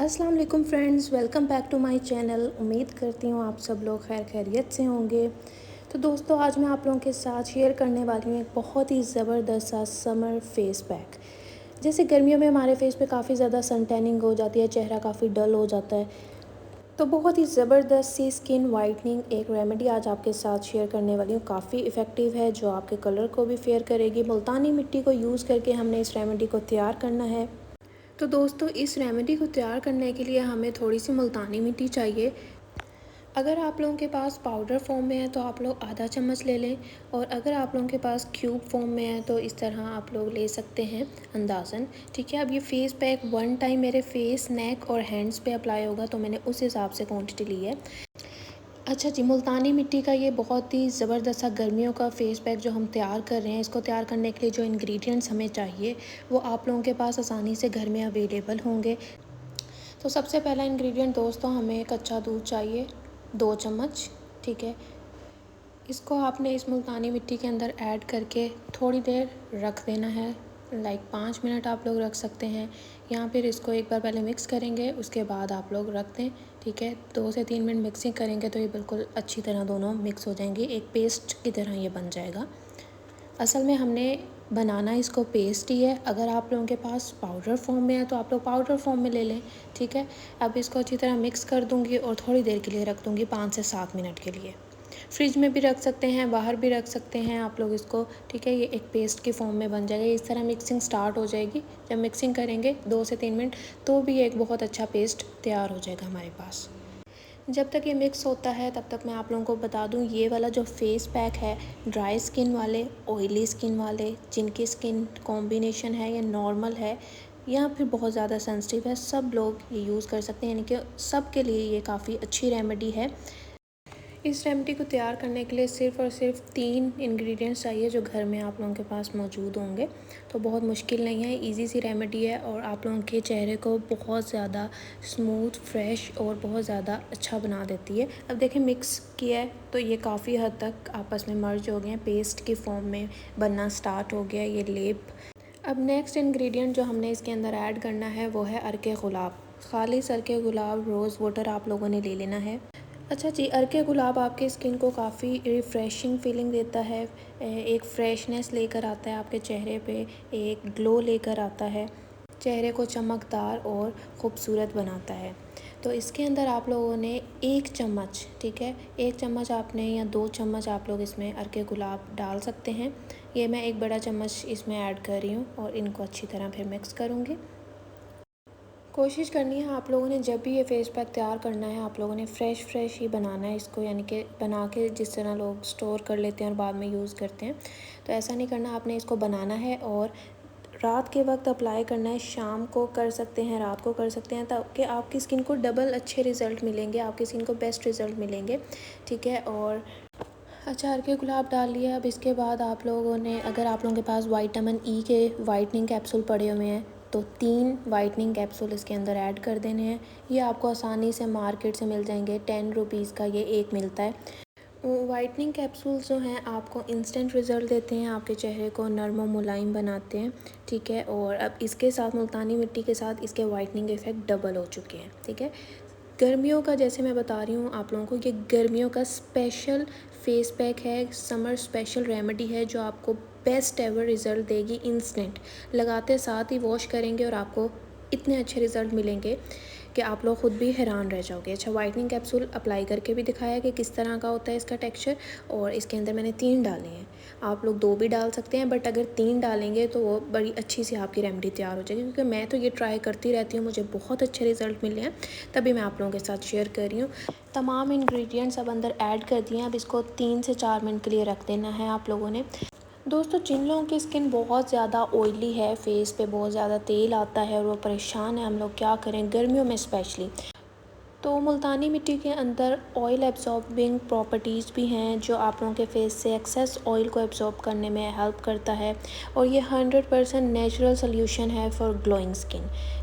अस्सलाम वालेकुम friends, welcome back to my channel. उम्मीद करती हूँ आप सब लोग खैर खैरियत से होंगे। तो दोस्तों, आज मैं आप लोगों के साथ शेयर करने वाली हूँ एक बहुत ही ज़बरदस्त सा समर फेस पैक। जैसे गर्मियों में हमारे फेस पे काफ़ी ज़्यादा सन टैनिंग हो जाती है, चेहरा काफ़ी डल हो जाता है, तो बहुत ही ज़बरदस्त सी स्किन वाइटनिंग एक रेमेडी आज आपके साथ शेयर करने वाली हूँ। काफ़ी इफ़ेक्टिव है, जो आपके कलर को भी फेयर करेगी। मुल्तानी मिट्टी को यूज़ करके हमने इस रेमेडी को तैयार करना है। तो दोस्तों, इस रेमेडी को तैयार करने के लिए हमें थोड़ी सी मुल्तानी मिट्टी चाहिए। अगर आप लोगों के पास पाउडर फॉर्म में है तो आप लोग आधा चम्मच ले लें, और अगर आप लोगों के पास क्यूब फॉर्म में है तो इस तरह आप लोग ले सकते हैं अंदाज़न। ठीक है, अब ये फेस पैक वन टाइम मेरे फेस, नेक और हैंड्स पे अप्लाई होगा, तो मैंने उस हिसाब से क्वांटिटी ली है। अच्छा जी, मुल्तानी मिट्टी का ये बहुत ही ज़बरदस्त सा गर्मियों का फेस पैक जो हम तैयार कर रहे हैं, इसको तैयार करने के लिए जो इंग्रेडिएंट्स हमें चाहिए वो आप लोगों के पास आसानी से घर में अवेलेबल होंगे। तो सबसे पहला इंग्रेडिएंट दोस्तों, हमें कच्चा दूध चाहिए 2 चम्मच। ठीक है, इसको आपने इस मुल्तानी मिट्टी के अंदर ऐड करके थोड़ी देर रख देना है, लाइक 5 मिनट आप लोग रख सकते हैं, या फिर इसको एक बार पहले मिक्स करेंगे, उसके बाद आप लोग रख दें। ठीक है, 2 से 3 मिनट मिक्सिंग करेंगे तो ये बिल्कुल अच्छी तरह दोनों मिक्स हो जाएंगी, एक पेस्ट की तरह ये बन जाएगा। असल में हमने बनाना इसको पेस्ट ही है। अगर आप लोगों के पास पाउडर फॉर्म में है तो आप लोग पाउडर फॉर्म में ले लें। ठीक है, अब इसको अच्छी तरह मिक्स कर दूंगी और थोड़ी देर के लिए रख दूंगी, 5 से 7 मिनट के लिए। फ्रिज में भी रख सकते हैं, बाहर भी रख सकते हैं आप लोग इसको। ठीक है, ये एक पेस्ट की फॉर्म में बन जाएगा। इस तरह मिक्सिंग स्टार्ट हो जाएगी, जब मिक्सिंग करेंगे 2 से 3 मिनट, तो भी एक बहुत अच्छा पेस्ट तैयार हो जाएगा हमारे पास। जब तक ये मिक्स होता है तब तक मैं आप लोगों को बता दूं, ये वाला जो फेस पैक है, ड्राई स्किन वाले, ऑयली स्किन वाले, जिनकी स्किन कॉम्बिनेशन है या नॉर्मल है या फिर बहुत ज़्यादा सेंसिटिव है, सब लोग ये यूज़ कर सकते हैं। यानी कि सब के लिए ये काफ़ी अच्छी रेमेडी है। इस रेमेडी को तैयार करने के लिए सिर्फ़ और सिर्फ 3 इंग्रेडिएंट्स चाहिए जो घर में आप लोगों के पास मौजूद होंगे। तो बहुत मुश्किल नहीं है, इजी सी रेमेडी है और आप लोगों के चेहरे को बहुत ज़्यादा स्मूथ, फ्रेश और बहुत ज़्यादा अच्छा बना देती है। अब देखें, मिक्स किया है तो ये काफ़ी हद तक आपस में मर्ज हो गए हैं, पेस्ट की फॉर्म में बनना स्टार्ट हो गया ये लेप। अब नेक्स्ट इंग्रेडिएंट जो हमने इसके अंदर ऐड करना है वो है अर्के गुलाब। खालिस अर्के गुलाब रोज़ वाटर आप लोगों ने ले लेना है। अच्छा जी, अर्के गुलाब आपके स्किन को काफ़ी रिफ़्रेशिंग फीलिंग देता है, एक फ्रेशनेस लेकर आता है आपके चेहरे पे, एक ग्लो लेकर आता है, चेहरे को चमकदार और ख़ूबसूरत बनाता है। तो इसके अंदर आप लोगों ने 1 चम्मच, ठीक है, 1 चम्मच आपने या 2 चम्मच आप लोग इसमें अर्के गुलाब डाल सकते हैं। ये मैं 1 बड़ा चम्मच इसमें ऐड कर रही हूँ और इनको अच्छी तरह फिर मिक्स करूँगी। कोशिश करनी है आप लोगों ने, जब भी ये फेस पैक तैयार करना है आप लोगों ने फ्रेश ही बनाना है इसको, यानी कि बना के जिस तरह लोग स्टोर कर लेते हैं और बाद में यूज़ करते हैं, तो ऐसा नहीं करना। आपने इसको बनाना है और रात के वक्त अप्लाई करना है। शाम को कर सकते हैं, रात को कर सकते हैं, ताकि आपकी स्किन को डबल अच्छे रिज़ल्ट मिलेंगे, आपकी स्किन को बेस्ट रिज़ल्ट मिलेंगे। ठीक है, और अच्छा, अर्के गुलाब डाल लिया। अब इसके बाद आप लोगों ने, अगर आप लोगों के पास विटामिन ई के वाइटनिंग कैप्सूल पड़े हुए हैं तो 3 वाइटनिंग कैप्सूल इसके अंदर ऐड कर देने हैं। ये आपको आसानी से मार्केट से मिल जाएंगे, 10 रुपीज़ का ये एक मिलता है। वाइटनिंग कैप्सूल्स जो हैं आपको इंस्टेंट रिज़ल्ट देते हैं, आपके चेहरे को नरम और मुलायम बनाते हैं। ठीक है, और अब इसके साथ मुल्तानी मिट्टी के साथ इसके वाइटनिंग इफ़ेक्ट डबल हो चुके हैं। ठीक है, गर्मियों का, जैसे मैं बता रही हूँ आप लोगों को, ये गर्मियों का स्पेशल फेस पैक है, समर स्पेशल रेमेडी है जो आपको बेस्ट एवर रिज़ल्ट देगी इंस्टेंट। लगाते साथ ही वॉश करेंगे और आपको इतने अच्छे रिज़ल्ट मिलेंगे कि आप लोग ख़ुद भी हैरान रह जाओगे। अच्छा, वाइटनिंग कैप्सूल अप्लाई करके भी दिखाया कि किस तरह का होता है इसका टेक्सचर, और इसके अंदर मैंने 3 डाले हैं। आप लोग 2 भी डाल सकते हैं, बट अगर 3 डालेंगे तो वो बड़ी अच्छी सी आपकी रेमेडी तैयार हो जाएगी, क्योंकि मैं तो ये ट्राई करती रहती हूँ, मुझे बहुत अच्छे रिज़ल्ट मिले हैं, तभी मैं आप लोगों के साथ शेयर कर रही हूँ। तमाम इंग्रेडिएंट्स अब अंदर ऐड कर दिए हैं। अब इसको 3 से 4 मिनट के लिए रख देना है आप लोगों ने। दोस्तों, जिन लोगों की स्किन बहुत ज़्यादा ऑयली है, फेस पे बहुत ज़्यादा तेल आता है और वो परेशान है, हम लोग क्या करें गर्मियों में स्पेशली, तो मुल्तानी मिट्टी के अंदर ऑयल एब्जॉर्बिंग प्रॉपर्टीज़ भी हैं जो आप लोगों के फेस से एक्सेस ऑयल को एब्जॉर्ब करने में हेल्प करता है, और ये 100% नेचुरल सॉल्यूशन है फॉर ग्लोइंग स्किन।